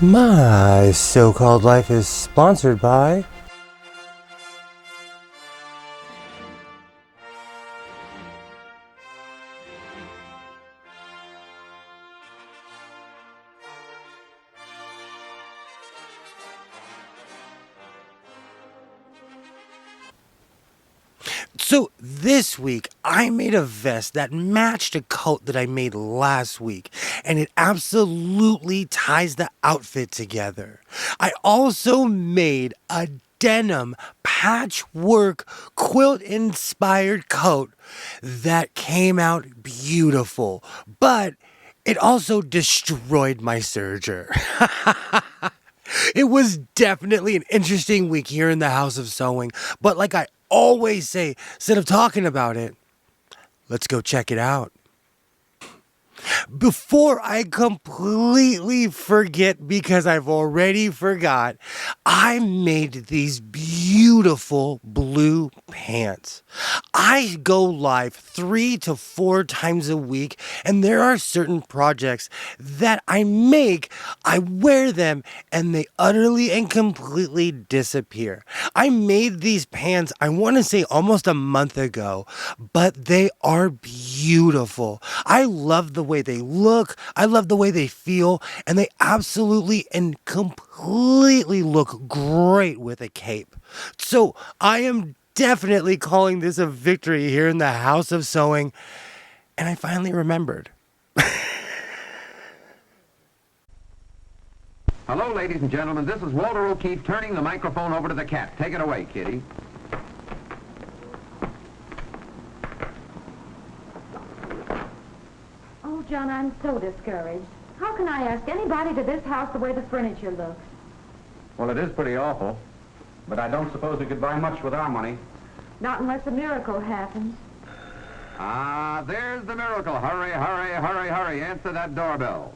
My so-called life is sponsored by... So this week, I made a vest that matched a coat that I made last week, and it absolutely ties the outfit together. I also made a denim patchwork quilt inspired coat that came out beautiful, but it also destroyed my serger. It was definitely an interesting week here in the House of Sewing, but like I always say, instead of talking about it, let's go check it out. Before I completely forget, because I've already forgot, I made these beautiful blue pants. I go live 3 to 4 times a week, and there are certain projects that I make, I wear them, and they utterly and completely disappear. I made these pants, I want to say almost a month ago, but they are beautiful. I love the way they look, I love the way they feel, and they absolutely and completely look great with a cape. So I am definitely calling this a victory here in the House of Sewing, and I finally remembered. Hello, ladies and gentlemen. This is Walter O'Keefe turning the microphone over to the cat. Take it away, Kitty. Oh, John, I'm so discouraged. How can I ask anybody to this house the way the furniture looks? Well, it is pretty awful, but I don't suppose we could buy much with our money. Not unless a miracle happens. Ah, there's the miracle. Hurry, hurry, hurry, hurry. Answer that doorbell.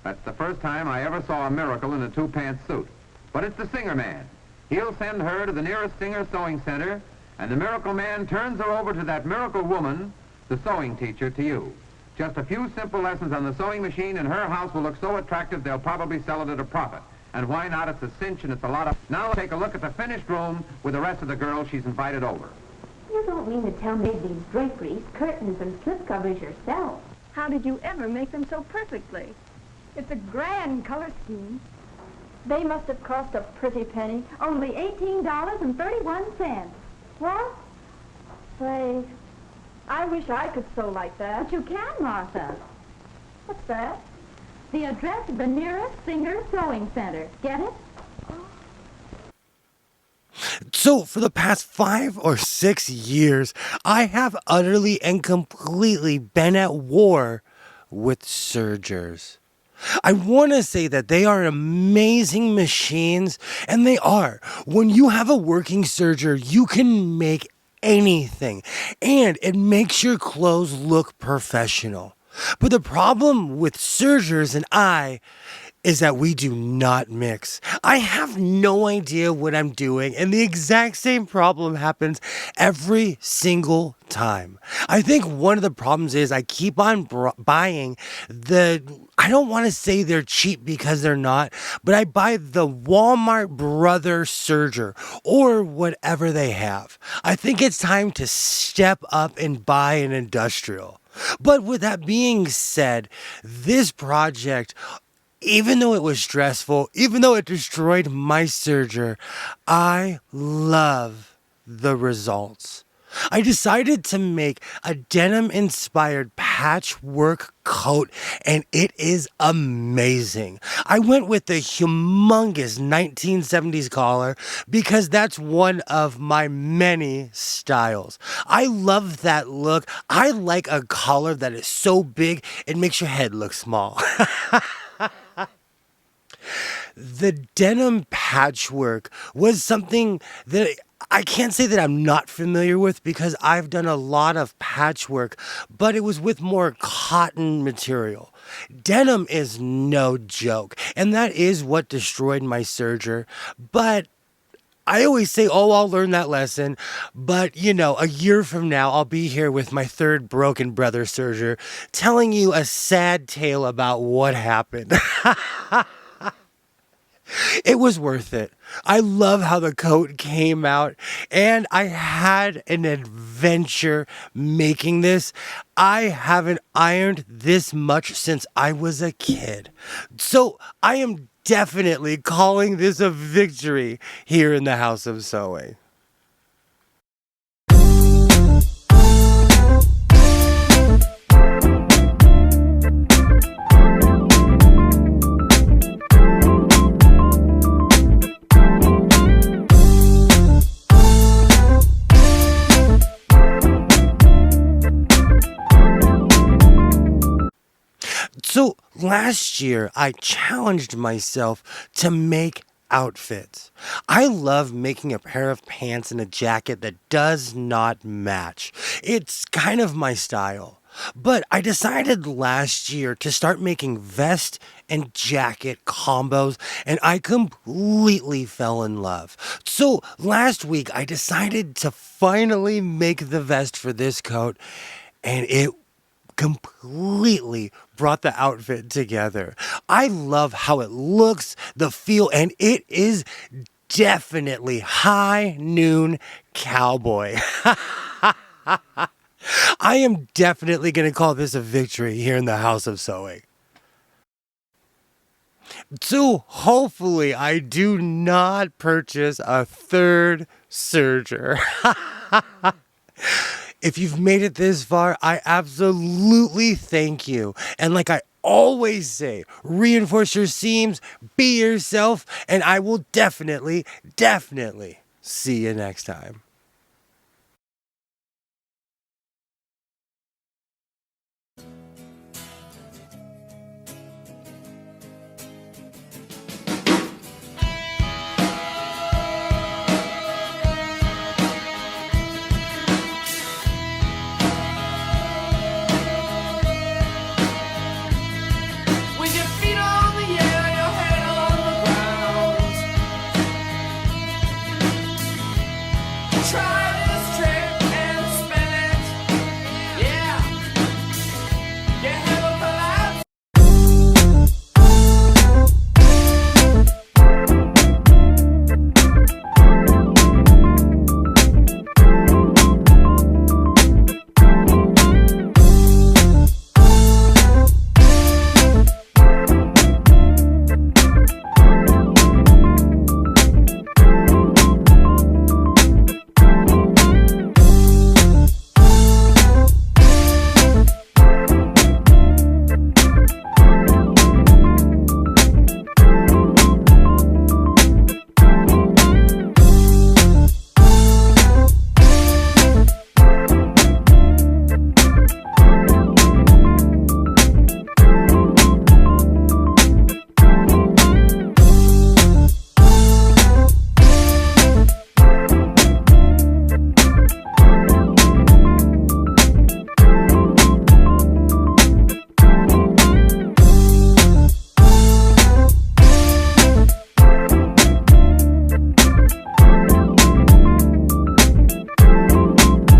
That's the first time I ever saw a miracle in a two-pants suit. But it's the singer man. He'll send her to the nearest singer sewing center, and the miracle man turns her over to that miracle woman, the sewing teacher, to you. Just a few simple lessons on the sewing machine, and her house will look so attractive they'll probably sell it at a profit. And why not? It's a cinch and it's a lot of... Now take a look at the finished room with the rest of the girls she's invited over. You don't mean to tell me these draperies, curtains, and slip covers yourself. How did you ever make them so perfectly? It's a grand color scheme. They must have cost a pretty penny. Only $18.31. What? Say, I wish I could sew like that. But you can, Martha. What's that? The address of the nearest Singer Sewing Center. Get it? So for the past 5 or 6 years, I have utterly and completely been at war with sergers. I want to say that they are amazing machines, and they are. When you have a working serger, you can make anything, and it makes your clothes look professional. But the problem with sergers and I is that we do not mix. I have no idea what I'm doing, and the exact same problem happens every single time. I think one of the problems is I keep on buying I don't want to say they're cheap because they're not, but I buy the Walmart Brother Serger or whatever they have. I think it's time to step up and buy an industrial. But with that being said, this project, even though it was stressful, even though it destroyed my serger, I love the results. I decided to make a denim-inspired patchwork coat, and it is amazing. I went with the humongous 1970s collar because that's one of my many styles. I love that look. I like a collar that is so big, it makes your head look small. The denim patchwork was something that I can't say that I'm not familiar with because I've done a lot of patchwork, but it was with more cotton material. Denim is no joke, and that is what destroyed my serger. But I always say, oh, I'll learn that lesson. But, a year from now, I'll be here with my third broken brother serger telling you a sad tale about what happened. It was worth it. I love how the coat came out, and I had an adventure making this. I haven't ironed this much since I was a kid. So I am definitely calling this a victory here in the House of Sewing. So last year, I challenged myself to make outfits. I love making a pair of pants and a jacket that does not match. It's kind of my style. But I decided last year to start making vest and jacket combos, and I completely fell in love. So last week, I decided to finally make the vest for this coat, and it completely brought the outfit together. I love how it looks, the feel, and it is definitely high noon cowboy. I am definitely going to call this a victory here in the House of Sewing. So hopefully I do not purchase a third serger. If you've made it this far, I absolutely thank you. And like I always say, reinforce your seams, be yourself, and I will definitely see you next time.